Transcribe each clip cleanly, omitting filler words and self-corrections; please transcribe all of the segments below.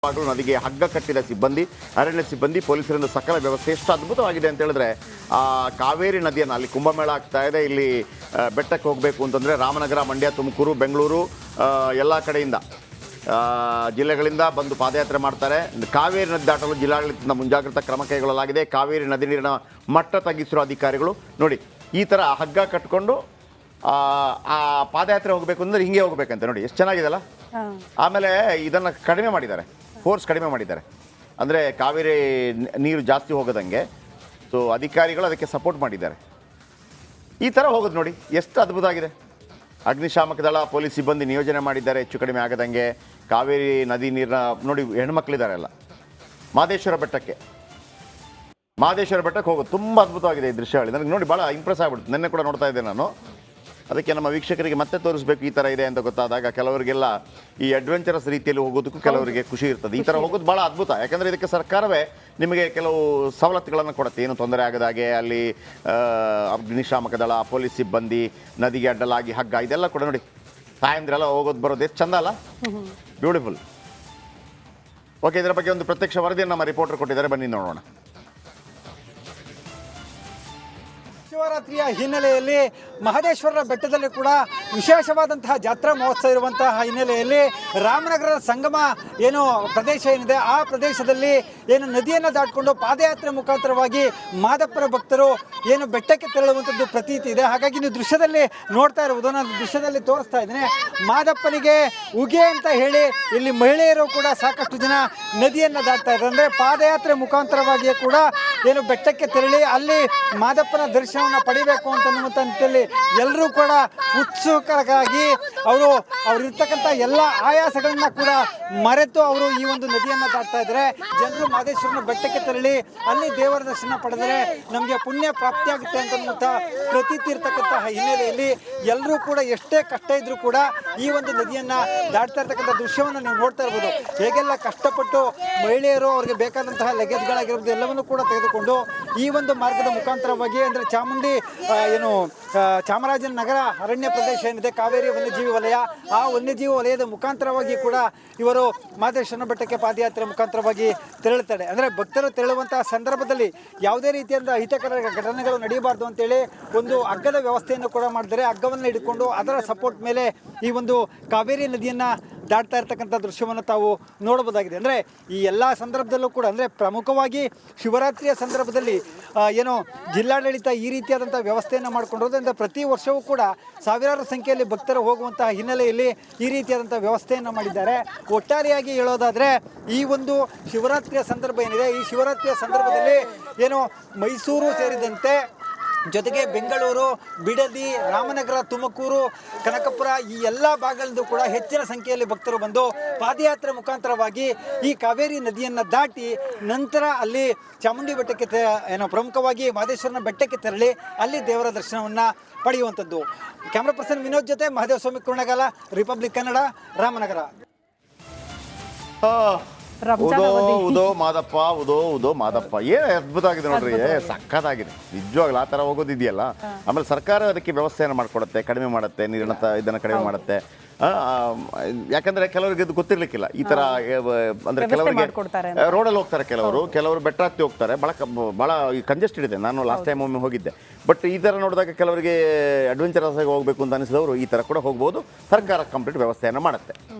ನದಿಗೆ ಹಗ್ಗ ಕಟ್ಟಿದ ಸಿಬ್ಬಂದಿ, ಅರಣ್ಯ ಸಿಬ್ಬಂದಿ, ಪೊಲೀಸರಿಂದ ಸಕಲ ವ್ಯವಸ್ಥೆ ಎಷ್ಟು ಅದ್ಭುತವಾಗಿದೆ ಅಂತ ಹೇಳಿದ್ರೆ ಕಾವೇರಿ ನದಿಯನ್ನು ಅಲ್ಲಿ ಕುಂಭಮೇಳ ಆಗ್ತಾ ಇದೆ. ಇಲ್ಲಿ ಬೆಟ್ಟಕ್ಕೆ ಹೋಗಬೇಕು ಅಂತಂದರೆ ರಾಮನಗರ, ಮಂಡ್ಯ, ತುಮಕೂರು, ಬೆಂಗಳೂರು ಎಲ್ಲ ಕಡೆಯಿಂದ ಜಿಲ್ಲೆಗಳಿಂದ ಬಂದು ಪಾದಯಾತ್ರೆ ಮಾಡ್ತಾರೆ. ಕಾವೇರಿ ನದಿ ದಾಟಲು ಜಿಲ್ಲಾಡಳಿತದಿಂದ ಮುಂಜಾಗ್ರತಾ ಕ್ರಮ ಕೈಗೊಳ್ಳಲಾಗಿದೆ. ಕಾವೇರಿ ನದಿ ನೀರಿನ ಮಟ್ಟ ತಗ್ಗಿಸಿರುವ ಅಧಿಕಾರಿಗಳು ನೋಡಿ ಈ ಥರ ಹಗ್ಗ ಕಟ್ಕೊಂಡು ಆ ಪಾದಯಾತ್ರೆ ಹೋಗಬೇಕು ಅಂದರೆ ಹಿಂಗೆ ಹೋಗ್ಬೇಕಂತೆ. ನೋಡಿ ಎಷ್ಟು ಚೆನ್ನಾಗಿದೆಲ್ಲ. ಆಮೇಲೆ ಇದನ್ನು ಕಡಿಮೆ ಮಾಡಿದ್ದಾರೆ, ಫೋರ್ಸ್ ಕಡಿಮೆ ಮಾಡಿದ್ದಾರೆ, ಅಂದರೆ ಕಾವೇರಿ ನೀರು ಜಾಸ್ತಿ ಹೋಗೋದಂಗೆ. ಸೊ ಅಧಿಕಾರಿಗಳು ಅದಕ್ಕೆ ಸಪೋರ್ಟ್ ಮಾಡಿದ್ದಾರೆ. ಈ ಥರ ಹೋಗೋದು ನೋಡಿ ಎಷ್ಟು ಅದ್ಭುತ ಆಗಿದೆ. ಅಗ್ನಿಶಾಮಕ ದಳ, ಪೊಲೀಸ್ ಸಿಬ್ಬಂದಿ ನಿಯೋಜನೆ ಮಾಡಿದ್ದಾರೆ ಹೆಚ್ಚು ಕಡಿಮೆ ಆಗದಂಗೆ. ಕಾವೇರಿ ನದಿ ನೀರಿನ ನೋಡಿ ಹೆಣ್ಮಕ್ಳಿದ್ದಾರೆ ಎಲ್ಲ. ಮಹದೇಶ್ವರ ಬೆಟ್ಟಕ್ಕೆ ಹೋಗೋದು ತುಂಬ ಅದ್ಭುತವಾಗಿದೆ ಈ ದೃಶ್ಯಗಳು. ನನಗೆ ನೋಡಿ ಭಾಳ ಇಂಪ್ರೆಸ್ ಆಗ್ಬಿಡ್ತು. ನಿನ್ನೆ ಕೂಡ ನೋಡ್ತಾ ಇದ್ದೆ ನಾನು. ಅದಕ್ಕೆ ನಮ್ಮ ವೀಕ್ಷಕರಿಗೆ ಮತ್ತೆ ತೋರಿಸ್ಬೇಕು ಈ ಥರ ಇದೆ ಅಂತ ಗೊತ್ತಾದಾಗ ಕೆಲವರಿಗೆಲ್ಲ ಈ ಅಡ್ವೆಂಚರಸ್ ರೀತಿಯಲ್ಲಿ ಹೋಗೋದಕ್ಕೂ ಕೆಲವರಿಗೆ ಖುಷಿ ಇರ್ತದೆ. ಈ ಥರ ಹೋಗೋದು ಭಾಳ ಅದ್ಭುತ. ಯಾಕಂದರೆ ಇದಕ್ಕೆ ಸರ್ಕಾರವೇ ನಿಮಗೆ ಕೆಲವು ಸವಲತ್ತುಗಳನ್ನು ಕೊಡುತ್ತೆ, ಏನು ತೊಂದರೆ ಆಗದಾಗೆ. ಅಲ್ಲಿ ಅಗ್ನಿಶಾಮಕ ದಳ, ಪೊಲೀಸ್ ಸಿಬ್ಬಂದಿ, ನದಿಗೆ ಅಡ್ಡಲಾಗಿ ಹಗ್ಗ, ಇದೆಲ್ಲ ಕೂಡ ನೋಡಿ ಸಾಯಂದ್ರೆಲ್ಲ ಹೋಗೋದು ಬರೋದು ಎಷ್ಟು ಚಂದ ಅಲ್ಲ, ಬ್ಯೂಟಿಫುಲ್. ಓಕೆ, ಇದರ ಬಗ್ಗೆ ಒಂದು ಪ್ರತ್ಯಕ್ಷ ವರದಿಯನ್ನು ನಮ್ಮ ರಿಪೋರ್ಟರ್ ಕೊಟ್ಟಿದ್ದಾರೆ, ಬನ್ನಿ ನೋಡೋಣ. ಶಿವರಾತ್ರಿಯ ಹಿನ್ನೆಲೆಯಲ್ಲಿ ಮಹದೇಶ್ವರರ ಬೆಟ್ಟದಲ್ಲಿ ಕೂಡ ವಿಶೇಷವಾದಂತಹ ಜಾತ್ರಾ ಮಹೋತ್ಸವ ಇರುವಂತಹ ಹಿನ್ನೆಲೆಯಲ್ಲಿ ರಾಮನಗರದ ಸಂಗಮ ಏನು ಪ್ರದೇಶ ಏನಿದೆ ಆ ಪ್ರದೇಶದಲ್ಲಿ ಏನು ನದಿಯನ್ನು ದಾಟಿಕೊಂಡು ಪಾದಯಾತ್ರೆ ಮುಖಾಂತರವಾಗಿ ಮಾದಪ್ಪನ ಭಕ್ತರು ಏನು ಬೆಟ್ಟಕ್ಕೆ ತೆರಳುವಂಥದ್ದು ಪ್ರತೀತಿ ಇದೆ. ಹಾಗಾಗಿ ನೀವು ದೃಶ್ಯದಲ್ಲಿ ನೋಡ್ತಾ ಇರುವುದು, ನಾನು ದೃಶ್ಯದಲ್ಲಿ ತೋರಿಸ್ತಾ ಇದ್ದೇನೆ. ಮಾದಪ್ಪನಿಗೆ ಉಗೆ ಅಂತ ಹೇಳಿ ಇಲ್ಲಿ ಮಹಿಳೆಯರು ಕೂಡ ಸಾಕಷ್ಟು ಜನ ನದಿಯನ್ನು ದಾಟ್ತಾ ಇದ್ದಾರೆ. ಅಂದರೆ ಪಾದಯಾತ್ರೆ ಮುಖಾಂತರವಾಗಿಯೇ ಕೂಡ ಏನು ಬೆಟ್ಟಕ್ಕೆ ತೆರಳಿ ಅಲ್ಲಿ ಮಾದಪ್ಪನ ದರ್ಶನವನ್ನು ಪಡಿಬೇಕು ಅಂತ ನಿಟ್ಟಿನಲ್ಲಿ ಎಲ್ಲರೂ ಕೂಡ ಉತ್ಸುಕರಾಗಿ ಅವರಿರ್ತಕ್ಕಂಥ ಎಲ್ಲ ಆಯಾಸಗಳನ್ನ ಕೂಡ ಮರೆತು ಅವರು ಈ ಒಂದು ನದಿಯನ್ನು ದಾಟ್ತಾ ಇದ್ದಾರೆ. ಜನರು ಮಹದೇಶ್ವರನ ಬೆಟ್ಟಕ್ಕೆ ತೆರಳಿ ಅಲ್ಲಿ ದೇವರ ದರ್ಶನ ಪಡೆದರೆ ನಮಗೆ ಪುಣ್ಯ ಪ್ರಾಪ್ತಿಯಾಗುತ್ತೆ ಅಂತ ಪ್ರತೀತಿ ಇರ್ತಕ್ಕಂತಹ ಹಿನ್ನೆಲೆಯಲ್ಲಿ ಎಲ್ಲರೂ ಕೂಡ ಎಷ್ಟೇ ಕಷ್ಟ ಇದ್ರೂ ಕೂಡ ಈ ಒಂದು ನದಿಯನ್ನ ದಾಟ್ತಾ ಇರ್ತಕ್ಕಂಥ ದೃಶ್ಯವನ್ನು ನೀವು ನೋಡ್ತಾ ಇರ್ಬೋದು. ಹೇಗೆಲ್ಲ ಕಷ್ಟಪಟ್ಟು ಮಹಿಳೆಯರು ಅವರಿಗೆ ಬೇಕಾದಂತಹ ಲಗೇಜ್ಗಳಾಗಿರ್ಬೋದು ಎಲ್ಲವನ್ನೂ ಕೂಡ ತೆಗೆದುಕೊಂಡು ಈ ಒಂದು ಮಾರ್ಗದ ಮುಖಾಂತರವಾಗಿ ಅಂದರೆ ಚಾಮರಾಜನಗರ ಅರಣ್ಯ ಪ್ರದೇಶ ಏನಿದೆ, ಕಾವೇರಿ ವನ್ಯಜೀವಿ ವಲಯ, ಆ ವನ್ಯಜೀವಿ ವಲಯದ ಮುಖಾಂತರವಾಗಿ ಕೂಡ ಇವರು ಮಹದೇಶ್ವರನ ಬೆಟ್ಟಕ್ಕೆ ಪಾದಯಾತ್ರೆ ಮುಖಾಂತರವಾಗಿ ತೆರಳುತ್ತಾರೆ. ಅಂದರೆ ಭಕ್ತರು ತೆರಳುವಂತಹ ಸಂದರ್ಭದಲ್ಲಿ ಯಾವುದೇ ರೀತಿಯಾದ ಅಹಿತಕರ ಘಟನೆಗಳು ನಡೆಯಬಾರ್ದು ಅಂತೇಳಿ ಒಂದು ಹಗ್ಗದ ವ್ಯವಸ್ಥೆಯನ್ನು ಕೂಡ ಮಾಡಿದರೆ ಹಗ್ಗವನ್ನು ಹಿಡ್ಕೊಂಡು ಅದರ ಸಪೋರ್ಟ್ ಮೇಲೆ ಈ ಒಂದು ಕಾವೇರಿ ನದಿಯನ್ನು ದಾಟ್ತಾ ಇರ್ತಕ್ಕಂಥ ದೃಶ್ಯವನ್ನು ತಾವು ನೋಡಬಹುದಾಗಿದೆ. ಅಂದರೆ ಈ ಎಲ್ಲ ಸಂದರ್ಭದಲ್ಲೂ ಕೂಡ ಅಂದರೆ ಪ್ರಮುಖವಾಗಿ ಶಿವರಾತ್ರಿಯ ಸಂದರ್ಭದಲ್ಲಿ ಏನು ಜಿಲ್ಲಾಡಳಿತ ಈ ರೀತಿಯಾದಂಥ ವ್ಯವಸ್ಥೆಯನ್ನು ಮಾಡಿಕೊಂಡಿರೋದ್ರಿಂದ ಪ್ರತಿ ವರ್ಷವೂ ಕೂಡ ಸಾವಿರಾರು ಸಂಖ್ಯೆಯಲ್ಲಿ ಭಕ್ತರು ಹೋಗುವಂತಹ ಹಿನ್ನೆಲೆಯಲ್ಲಿ ಈ ರೀತಿಯಾದಂಥ ವ್ಯವಸ್ಥೆಯನ್ನು ಮಾಡಿದ್ದಾರೆ. ಒಟ್ಟಾರೆಯಾಗಿ ಹೇಳೋದಾದರೆ ಈ ಒಂದು ಶಿವರಾತ್ರಿಯ ಸಂದರ್ಭ ಏನಿದೆ, ಈ ಶಿವರಾತ್ರಿಯ ಸಂದರ್ಭದಲ್ಲಿ ಏನು ಮೈಸೂರು ಸೇರಿದಂತೆ ಜೊತೆಗೆ ಬೆಂಗಳೂರು, ಬಿಡದಿ, ರಾಮನಗರ, ತುಮಕೂರು, ಕನಕಪುರ ಈ ಎಲ್ಲ ಭಾಗಗಳಿಂದ ಕೂಡ ಹೆಚ್ಚಿನ ಸಂಖ್ಯೆಯಲ್ಲಿ ಭಕ್ತರು ಬಂದು ಪಾದಯಾತ್ರೆ ಮುಖಾಂತರವಾಗಿ ಈ ಕಾವೇರಿ ನದಿಯನ್ನು ದಾಟಿ ನಂತರ ಅಲ್ಲಿ ಚಾಮುಂಡಿ ಬೆಟ್ಟಕ್ಕೆ ಪ್ರಮುಖವಾಗಿ ಮಹದೇಶ್ವರನ ಬೆಟ್ಟಕ್ಕೆ ತೆರಳಿ ಅಲ್ಲಿ ದೇವರ ದರ್ಶನವನ್ನು ಪಡೆಯುವಂಥದ್ದು. ಕ್ಯಾಮ್ರಾ ಪರ್ಸನ್ ವಿನೋದ್ ಜೊತೆ ಮಹದೇವ ಸ್ವಾಮಿ ಕುರ್ಣಗಾಲ, ರಿಪಬ್ಲಿಕ್ ಕನ್ನಡ, ರಾಮನಗರ. ಉದೋ ಮಾದಪ್ಪ ಏನು ಅದ್ಭುತ ಆಗಿದೆ ನೋಡ್ರಿ, ಸಕ್ಕತ್ತಾಗಿದೆ ನಿಜವಾಗ್ಲೂ. ಆ ಥರ ಹೋಗೋದಿದೆಯಲ್ಲ. ಆಮೇಲೆ ಸರ್ಕಾರ ಅದಕ್ಕೆ ವ್ಯವಸ್ಥೆಯನ್ನು ಮಾಡಿಕೊಡುತ್ತೆ, ಕಡಿಮೆ ಮಾಡುತ್ತೆ, ನೀರಿನ ಇದನ್ನು ಕಡಿಮೆ ಮಾಡುತ್ತೆ. ಯಾಕಂದ್ರೆ ಕೆಲವರಿಗೆ ಇದು ಗೊತ್ತಿರ್ಲಿಕ್ಕಿಲ್ಲ ಈ ತರ. ಅಂದ್ರೆ ಕೆಲವರಿಗೆ ರೋಡಲ್ಲಿ ಹೋಗ್ತಾರೆ, ಕೆಲವರು ಬೆಟ್ಟ ಹತ್ತಿ ಹೋಗ್ತಾರೆ, ಭಾಳ ಕಂಜೆಸ್ಟೆಡ್ ಇದೆ. ನಾನು ಲಾಸ್ಟ್ ಟೈಮ್ ಒಮ್ಮೆ ಹೋಗಿದ್ದೆ. ಬಟ್ ಈ ತರ ನೋಡಿದಾಗ ಕೆಲವರಿಗೆ ಅಡ್ವೆಂಚರಸ್ ಆಗಿ ಹೋಗ್ಬೇಕು ಅಂತ ಅನಿಸಿದವರು ಈ ತರ ಕೂಡ ಹೋಗ್ಬೋದು. ಸರ್ಕಾರ ಕಂಪ್ಲೀಟ್ ವ್ಯವಸ್ಥೆಯನ್ನು ಮಾಡುತ್ತೆ.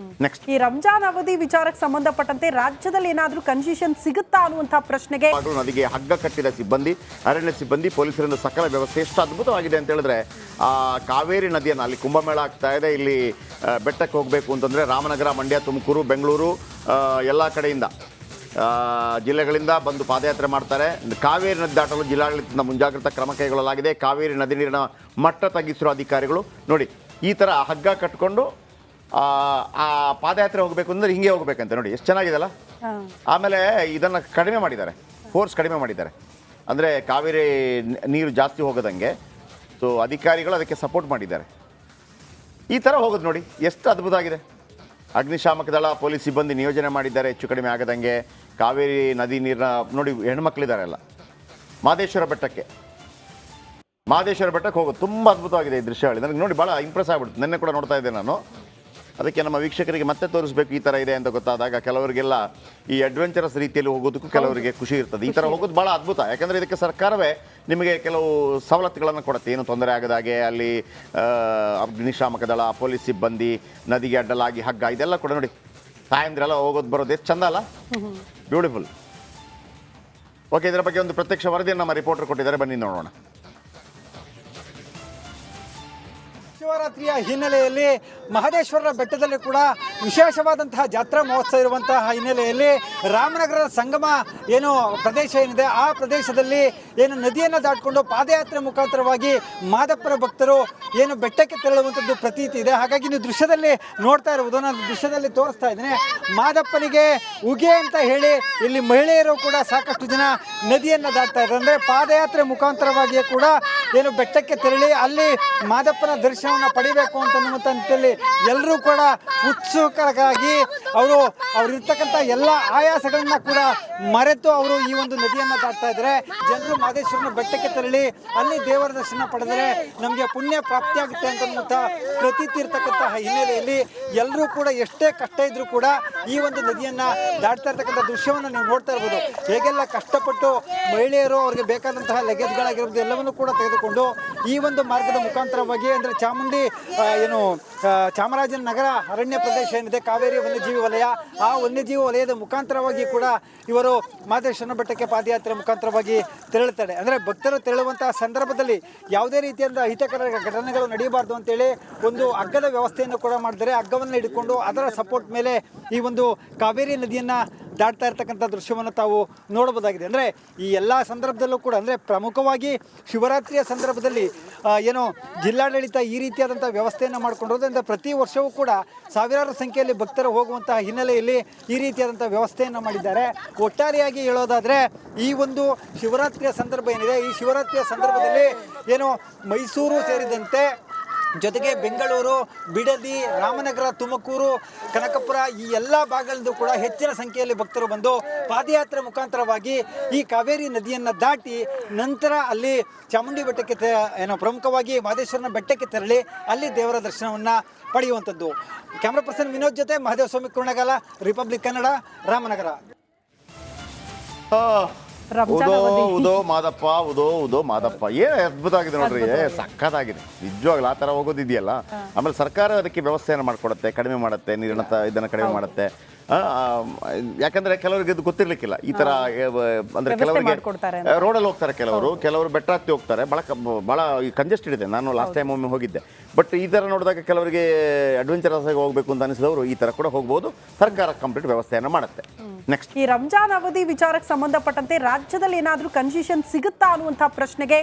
ನೆಕ್ಸ್ಟ್, ಈ ರಂಜಾನ್ ಅವಧಿ ವಿಚಾರಕ್ಕೆ ಸಂಬಂಧಪಟ್ಟಂತೆ ರಾಜ್ಯದಲ್ಲಿ ಏನಾದರೂ ಕನ್ಸೆಷನ್ ಸಿಗುತ್ತಾ ಅನ್ನುವಂಥ ಪ್ರಶ್ನೆಗೆ ನದಿಗೆ ಹಗ್ಗ ಕಟ್ಟಿದ ಸಿಬ್ಬಂದಿ, ಅರಣ್ಯ ಸಿಬ್ಬಂದಿ, ಪೊಲೀಸರಿಂದ ಸಕಲ ವ್ಯವಸ್ಥೆ ಎಷ್ಟು ಅದ್ಭುತವಾಗಿದೆ ಅಂತ ಹೇಳಿದ್ರೆ ಕಾವೇರಿ ನದಿಯನ್ನು ಅಲ್ಲಿ ಕುಂಭಮೇಳ ಆಗ್ತಾ ಇದೆ. ಇಲ್ಲಿ ಬೆಟ್ಟಕ್ಕೆ ಹೋಗಬೇಕು ಅಂತಂದರೆ ರಾಮನಗರ, ಮಂಡ್ಯ, ತುಮಕೂರು, ಬೆಂಗಳೂರು ಎಲ್ಲ ಕಡೆಯಿಂದ ಜಿಲ್ಲೆಗಳಿಂದ ಬಂದು ಪಾದಯಾತ್ರೆ ಮಾಡ್ತಾರೆ. ಕಾವೇರಿ ನದಿ ದಾಟಲು ಜಿಲ್ಲಾಡಳಿತದಿಂದ ಮುಂಜಾಗ್ರತಾ ಕ್ರಮ ಕೈಗೊಳ್ಳಲಾಗಿದೆ. ಕಾವೇರಿ ನದಿ ನೀರಿನ ಮಟ್ಟ ತಗ್ಗಿಸಿರುವ ಅಧಿಕಾರಿಗಳು ನೋಡಿ ಈ ಥರ ಹಗ್ಗ ಕಟ್ಕೊಂಡು ಆ ಪಾದಯಾತ್ರೆ ಹೋಗಬೇಕು ಅಂದರೆ ಹಿಂಗೆ ಹೋಗ್ಬೇಕಂತೆ. ನೋಡಿ ಎಷ್ಟು ಚೆನ್ನಾಗಿದೆಲ್ಲ. ಆಮೇಲೆ ಇದನ್ನು ಕಡಿಮೆ ಮಾಡಿದ್ದಾರೆ, ಫೋರ್ಸ್ ಕಡಿಮೆ ಮಾಡಿದ್ದಾರೆ, ಅಂದರೆ ಕಾವೇರಿ ನೀರು ಜಾಸ್ತಿ ಹೋಗೋದಂಗೆ. ಸೊ ಅಧಿಕಾರಿಗಳು ಅದಕ್ಕೆ ಸಪೋರ್ಟ್ ಮಾಡಿದ್ದಾರೆ. ಈ ಥರ ಹೋಗೋದು ನೋಡಿ ಎಷ್ಟು ಅದ್ಭುತ ಆಗಿದೆ. ಅಗ್ನಿಶಾಮಕ ದಳ, ಪೊಲೀಸ್ ಸಿಬ್ಬಂದಿ ನಿಯೋಜನೆ ಮಾಡಿದ್ದಾರೆ ಹೆಚ್ಚು ಕಡಿಮೆ ಆಗದಂಗೆ. ಕಾವೇರಿ ನದಿ ನೀರಿನ ನೋಡಿ ಹೆಣ್ಮಕ್ಳಿದ್ದಾರೆ ಎಲ್ಲ. ಮಹದೇಶ್ವರ ಬೆಟ್ಟಕ್ಕೆ ಹೋಗೋದು ತುಂಬ ಅದ್ಭುತವಾಗಿದೆ ಈ ದೃಶ್ಯಗಳು. ನನಗೆ ನೋಡಿ ಭಾಳ ಇಂಪ್ರೆಸ್ ಆಗ್ಬಿಡ್ತು. ನಿನ್ನೆ ಕೂಡ ನೋಡ್ತಾ ಇದ್ದೆ ನಾನು. ಅದಕ್ಕೆ ನಮ್ಮ ವೀಕ್ಷಕರಿಗೆ ಮತ್ತೆ ತೋರಿಸ್ಬೇಕು ಈ ಥರ ಇದೆ ಅಂತ ಗೊತ್ತಾದಾಗ ಕೆಲವರಿಗೆಲ್ಲ ಈ ಅಡ್ವೆಂಚರಸ್ ರೀತಿಯಲ್ಲಿ ಹೋಗೋದಕ್ಕೂ ಕೆಲವರಿಗೆ ಖುಷಿ ಇರ್ತದೆ. ಈ ಥರ ಹೋಗೋದು ಭಾಳ ಅದ್ಭುತ, ಯಾಕಂದರೆ ಇದಕ್ಕೆ ಸರ್ಕಾರವೇ ನಿಮಗೆ ಕೆಲವು ಸವಲತ್ತುಗಳನ್ನು ಕೊಡುತ್ತೆ, ಏನು ತೊಂದರೆ ಆಗದಾಗೆ. ಅಲ್ಲಿ ಅಗ್ನಿಶಾಮಕ ದಳ, ಪೊಲೀಸ್ ಸಿಬ್ಬಂದಿ, ನದಿಗೆ ಅಡ್ಡಲಾಗಿ ಹಗ್ಗ, ಇದೆಲ್ಲ ಕೂಡ ನೋಡಿ ತಾಯಂದ್ರೆಲ್ಲ ಹೋಗೋದು ಬರೋದು ಎಷ್ಟು ಚಂದ ಅಲ್ಲ, ಬ್ಯೂಟಿಫುಲ್. ಓಕೆ, ಇದರ ಬಗ್ಗೆ ಒಂದು ಪ್ರತ್ಯಕ್ಷ ವರದಿಯನ್ನು ನಮ್ಮ ರಿಪೋರ್ಟರ್ ಕೊಟ್ಟಿದ್ದಾರೆ, ಬನ್ನಿ ನೋಡೋಣ. ಶಿವರಾತ್ರಿಯ ಹಿನ್ನೆಲೆಯಲ್ಲಿ ಮಹದೇಶ್ವರರ ಬೆಟ್ಟದಲ್ಲಿ ಕೂಡ ವಿಶೇಷವಾದಂತಹ ಜಾತ್ರಾ ಮಹೋತ್ಸವ ಇರುವಂತಹ ಹಿನ್ನೆಲೆಯಲ್ಲಿ ರಾಮನಗರದ ಸಂಗಮ ಏನು ಪ್ರದೇಶ ಏನಿದೆ ಆ ಪ್ರದೇಶದಲ್ಲಿ ಏನು ನದಿಯನ್ನು ದಾಟಿಕೊಂಡು ಪಾದಯಾತ್ರೆ ಮುಖಾಂತರವಾಗಿ ಮಾದಪ್ಪನ ಭಕ್ತರು ಏನು ಬೆಟ್ಟಕ್ಕೆ ತೆರಳುವಂಥದ್ದು ಪ್ರತೀತಿ ಇದೆ. ಹಾಗಾಗಿ ನೀವು ದೃಶ್ಯದಲ್ಲಿ ನೋಡ್ತಾ ಇರುವುದು, ನಾನು ದೃಶ್ಯದಲ್ಲಿ ತೋರಿಸ್ತಾ ಇದ್ದೇನೆ, ಮಾದಪ್ಪನಿಗೆ ಉಗೆ ಅಂತ ಹೇಳಿ ಇಲ್ಲಿ ಮಹಿಳೆಯರು ಕೂಡ ಸಾಕಷ್ಟು ಜನ ನದಿಯನ್ನು ದಾಟ್ತಾ ಇದ್ದಾರೆ. ಅಂದರೆ ಪಾದಯಾತ್ರೆ ಮುಖಾಂತರವಾಗಿಯೇ ಕೂಡ ಏನು ಬೆಟ್ಟಕ್ಕೆ ತೆರಳಿ ಅಲ್ಲಿ ಮಾದಪ್ಪನ ದರ್ಶನವನ್ನು ಪಡಿಬೇಕು ಅಂತನ್ನುವಂಥ ನಿಟ್ಟಿನಲ್ಲಿ ಎಲ್ಲರೂ ಕೂಡ ಉತ್ಸುಕರಾಗಿ ಅವರಿರ್ತಕ್ಕಂಥ ಎಲ್ಲ ಆಯಾಸಗಳನ್ನ ಕೂಡ ಮರೆತು ಅವರು ಈ ಒಂದು ನದಿಯನ್ನು ದಾಟ್ತಾ ಇದ್ದಾರೆ. ಜನರು ಮಹದೇಶ್ವರನ ಬೆಟ್ಟಕ್ಕೆ ತೆರಳಿ ಅಲ್ಲಿ ದೇವರ ದರ್ಶನ ಪಡೆದರೆ ನಮಗೆ ಪುಣ್ಯ ಪ್ರಾಪ್ತಿಯಾಗುತ್ತೆ ಅಂತನ್ನುವಂಥ ಪ್ರತೀತಿ ಇರ್ತಕ್ಕಂತಹ ಹಿನ್ನೆಲೆಯಲ್ಲಿ ಎಲ್ಲರೂ ಕೂಡ ಎಷ್ಟೇ ಕಷ್ಟ ಇದ್ರೂ ಕೂಡ ಈ ಒಂದು ನದಿಯನ್ನು ದಾಟ್ತಾ ಇರ್ತಕ್ಕಂಥ ದೃಶ್ಯವನ್ನು ನೀವು ನೋಡ್ತಾ ಇರ್ಬೋದು. ಹೇಗೆಲ್ಲ ಕಷ್ಟಪಟ್ಟು ಮಹಿಳೆಯರು ಅವರಿಗೆ ಬೇಕಾದಂತಹ ಲಗೇಜ್ಗಳಾಗಿರ್ಬೋದು ಎಲ್ಲವನ್ನು ಕೂಡ ತೆಗೆದುಕೊಂಡು ಈ ಒಂದು ಮಾರ್ಗದ ಮುಖಾಂತರವಾಗಿ ಅಂದರೆ ಚಾಮರಾಜನಗರ ಅರಣ್ಯ ಪ್ರದೇಶ ಏನಿದೆ, ಕಾವೇರಿ ವನ್ಯಜೀವಿ ವಲಯ, ಆ ವನ್ಯಜೀವಿ ವಲಯದ ಮುಖಾಂತರವಾಗಿ ಕೂಡ ಇವರು ಮಹದೇಶ್ವರನ ಬೆಟ್ಟಕ್ಕೆ ಪಾದಯಾತ್ರೆ ಮುಖಾಂತರವಾಗಿ ತೆರಳುತ್ತಾರೆ. ಅಂದರೆ ಭಕ್ತರು ತೆರಳುವಂತಹ ಸಂದರ್ಭದಲ್ಲಿ ಯಾವುದೇ ರೀತಿಯಾದ ಅಹಿತಕರ ಘಟನೆಗಳು ನಡೆಯಬಾರ್ದು ಅಂತೇಳಿ ಒಂದು ಹಗ್ಗದ ವ್ಯವಸ್ಥೆಯನ್ನು ಕೂಡ ಮಾಡಿದರೆ ಹಗ್ಗವನ್ನು ಹಿಡ್ಕೊಂಡು ಅದರ ಸಪೋರ್ಟ್ ಮೇಲೆ ಈ ಒಂದು ಕಾವೇರಿ ನದಿಯನ್ನು ದಾಟ್ತಾ ಇರ್ತಕ್ಕಂಥ ದೃಶ್ಯವನ್ನು ತಾವು ನೋಡಬಹುದಾಗಿದೆ. ಅಂದರೆ ಈ ಎಲ್ಲ ಸಂದರ್ಭದಲ್ಲೂ ಕೂಡ ಅಂದರೆ ಪ್ರಮುಖವಾಗಿ ಶಿವರಾತ್ರಿಯ ಸಂದರ್ಭದಲ್ಲಿ ಏನು ಜಿಲ್ಲಾಡಳಿತ ಈ ರೀತಿಯಾದಂಥ ವ್ಯವಸ್ಥೆಯನ್ನು ಮಾಡಿಕೊಂಡಿರೋದ್ರಿಂದ ಪ್ರತಿ ವರ್ಷವೂ ಕೂಡ ಸಾವಿರಾರು ಸಂಖ್ಯೆಯಲ್ಲಿ ಭಕ್ತರು ಹೋಗುವಂತಹ ಹಿನ್ನೆಲೆಯಲ್ಲಿ ಈ ರೀತಿಯಾದಂಥ ವ್ಯವಸ್ಥೆಯನ್ನು ಮಾಡಿದ್ದಾರೆ. ಒಟ್ಟಾರೆಯಾಗಿ ಹೇಳೋದಾದರೆ ಈ ಒಂದು ಶಿವರಾತ್ರಿಯ ಸಂದರ್ಭ ಏನಿದೆ, ಈ ಶಿವರಾತ್ರಿಯ ಸಂದರ್ಭದಲ್ಲಿ ಏನು ಮೈಸೂರು ಸೇರಿದಂತೆ ಜೊತೆಗೆ ಬೆಂಗಳೂರು, ಬಿಡದಿ, ರಾಮನಗರ, ತುಮಕೂರು, ಕನಕಪುರ ಈ ಎಲ್ಲ ಭಾಗಗಳಿಂದ ಕೂಡ ಹೆಚ್ಚಿನ ಸಂಖ್ಯೆಯಲ್ಲಿ ಭಕ್ತರು ಬಂದು ಪಾದಯಾತ್ರೆ ಮುಖಾಂತರವಾಗಿ ಈ ಕಾವೇರಿ ನದಿಯನ್ನು ದಾಟಿ ನಂತರ ಅಲ್ಲಿ ಚಾಮುಂಡಿ ಬೆಟ್ಟಕ್ಕೆ ಪ್ರಮುಖವಾಗಿ ಮಹದೇಶ್ವರನ ಬೆಟ್ಟಕ್ಕೆ ತೆರಳಿ ಅಲ್ಲಿ ದೇವರ ದರ್ಶನವನ್ನು ಪಡೆಯುವಂಥದ್ದು. ಕ್ಯಾಮ್ರಾ ಪರ್ಸನ್ ವಿನೋದ್ ಜೊತೆ ಮಹದೇವ ಸ್ವಾಮಿ ಕುರುಣಗಾಲ, ರಿಪಬ್ಲಿಕ್ ಕನ್ನಡ, ರಾಮನಗರ. ಉದೋ ಮಾದಪ್ಪ, ಉದೋ ಮಾದಪ್ಪ, ಏನು ಅದ್ಭುತ ಆಗಿದೆ ನೋಡ್ರಿ, ಸಖತ್ತಾಗಿದೆ ನಿಜವಾಗ್ಲೂ. ಆ ಥರ ಹೋಗೋದಿದೆಯಲ್ಲ. ಆಮೇಲೆ ಸರ್ಕಾರ ಅದಕ್ಕೆ ವ್ಯವಸ್ಥೆಯನ್ನು ಮಾಡಿಕೊಡುತ್ತೆ, ಕಡಿಮೆ ಮಾಡುತ್ತೆ, ನೀರಿನ ಇದನ್ನು ಕಡಿಮೆ ಮಾಡುತ್ತೆ. ಯಾಕಂದ್ರೆ ಕೆಲವರಿಗೆ ಇದು ಗೊತ್ತಿರ್ಲಿಕ್ಕಿಲ್ಲ ಈ ತರ. ಅಂದ್ರೆ ಕೆಲವರಿಗೆ ರೋಡಲ್ಲಿ ಹೋಗ್ತಾರೆ, ಕೆಲವರು ಬೆಟ್ಟ ಹತ್ತಿ ಹೋಗ್ತಾರೆ, ಭಾಳ ಕಂಜೆಸ್ಟೆಡ್ ಇದೆ. ನಾನು ಲಾಸ್ಟ್ ಟೈಮ್ ಒಮ್ಮೆ ಹೋಗಿದ್ದೆ. ಬಟ್ ಈ ಥರ ನೋಡಿದಾಗ ಕೆಲವರಿಗೆ ಅಡ್ವೆಂಚರಸ್ ಆಗಿ ಹೋಗಬೇಕು ಅಂತ ಅನಿಸಿದವರು ಈ ಥರ ಕೂಡ ಹೋಗ್ಬೋದು. ಸರ್ಕಾರ ಕಂಪ್ಲೀಟ್ ವ್ಯವಸ್ಥೆಯನ್ನು ಮಾಡುತ್ತೆ. ನೆಕ್ಸ್ಟ್, ಈ ರಂಜಾನ್ ಅವಧಿ ವಿಚಾರಕ್ಕೆ ಸಂಬಂಧಪಟ್ಟಂತೆ ರಾಜ್ಯದಲ್ಲಿ ಏನಾದರೂ ಕನ್ಸೆಷನ್ ಸಿಗುತ್ತಾ ಅನ್ನುವಂಥ ಪ್ರಶ್ನೆಗೆ